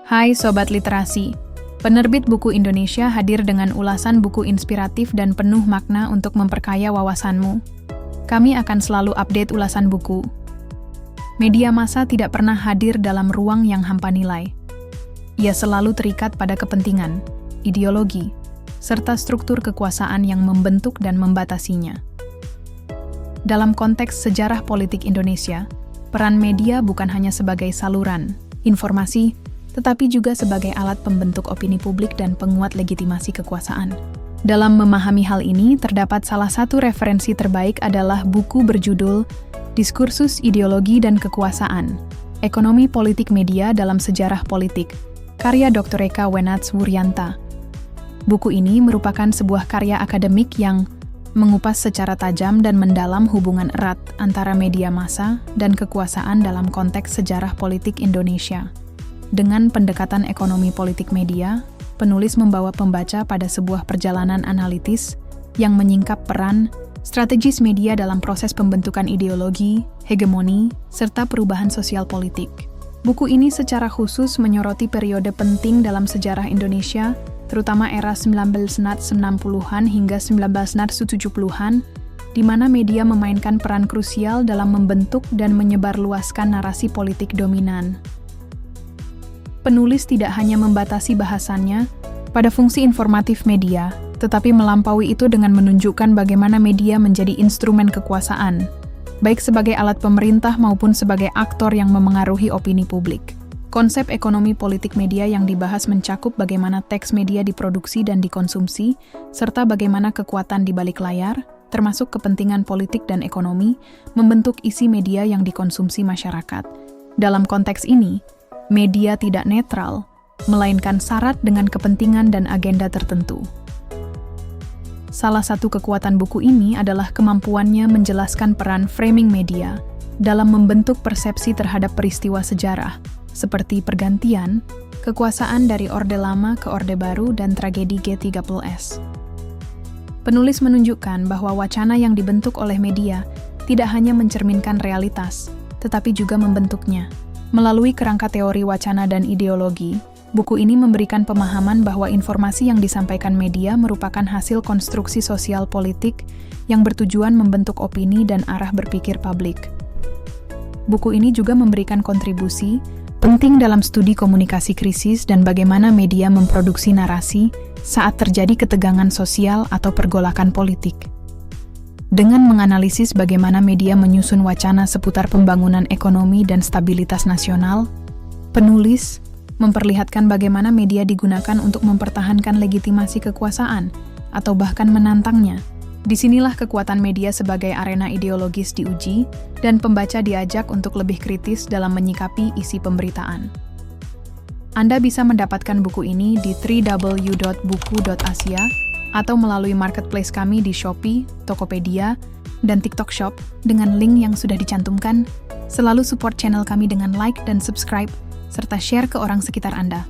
Hai Sobat Literasi, penerbit buku Indonesia hadir dengan ulasan buku inspiratif dan penuh makna untuk memperkaya wawasanmu. Kami akan selalu update ulasan buku. Media massa tidak pernah hadir dalam ruang yang hampa nilai. Ia selalu terikat pada kepentingan, ideologi, serta struktur kekuasaan yang membentuk dan membatasinya. Dalam konteks sejarah politik Indonesia, peran media bukan hanya sebagai saluran informasi, tetapi juga sebagai alat pembentuk opini publik dan penguat legitimasi kekuasaan. Dalam memahami hal ini, terdapat salah satu referensi terbaik adalah buku berjudul Diskursus Ideologi dan Kekuasaan, Ekonomi Politik Media dalam Sejarah Politik, karya Dr. Eka Wenats Wuryanta. Buku ini merupakan sebuah karya akademik yang mengupas secara tajam dan mendalam hubungan erat antara media massa dan kekuasaan dalam konteks sejarah politik Indonesia. Dengan pendekatan ekonomi politik media, penulis membawa pembaca pada sebuah perjalanan analitis yang menyingkap peran strategis media dalam proses pembentukan ideologi, hegemoni, serta perubahan sosial politik. Buku ini secara khusus menyoroti periode penting dalam sejarah Indonesia, terutama era 1960-an hingga 1970-an, di mana media memainkan peran krusial dalam membentuk dan menyebarluaskan narasi politik dominan. Penulis tidak hanya membatasi bahasannya pada fungsi informatif media, tetapi melampaui itu dengan menunjukkan bagaimana media menjadi instrumen kekuasaan, baik sebagai alat pemerintah maupun sebagai aktor yang memengaruhi opini publik. Konsep ekonomi politik media yang dibahas mencakup bagaimana teks media diproduksi dan dikonsumsi, serta bagaimana kekuatan di balik layar, termasuk kepentingan politik dan ekonomi, membentuk isi media yang dikonsumsi masyarakat. Dalam konteks ini, media tidak netral, melainkan syarat dengan kepentingan dan agenda tertentu. Salah satu kekuatan buku ini adalah kemampuannya menjelaskan peran framing media dalam membentuk persepsi terhadap peristiwa sejarah, seperti pergantian, kekuasaan dari Orde Lama ke Orde Baru, dan tragedi G30S. Penulis menunjukkan bahwa wacana yang dibentuk oleh media tidak hanya mencerminkan realitas, tetapi juga membentuknya. Melalui kerangka teori wacana dan ideologi, buku ini memberikan pemahaman bahwa informasi yang disampaikan media merupakan hasil konstruksi sosial politik yang bertujuan membentuk opini dan arah berpikir publik. Buku ini juga memberikan kontribusi penting dalam studi komunikasi krisis dan bagaimana media memproduksi narasi saat terjadi ketegangan sosial atau pergolakan politik. Dengan menganalisis bagaimana media menyusun wacana seputar pembangunan ekonomi dan stabilitas nasional, penulis memperlihatkan bagaimana media digunakan untuk mempertahankan legitimasi kekuasaan atau bahkan menantangnya. Disinilah kekuatan media sebagai arena ideologis diuji dan pembaca diajak untuk lebih kritis dalam menyikapi isi pemberitaan. Anda bisa mendapatkan buku ini di www.buku.asia atau melalui marketplace kami di Shopee, Tokopedia, dan TikTok Shop dengan link yang sudah dicantumkan. Selalu support channel kami dengan like dan subscribe, serta share ke orang sekitar Anda.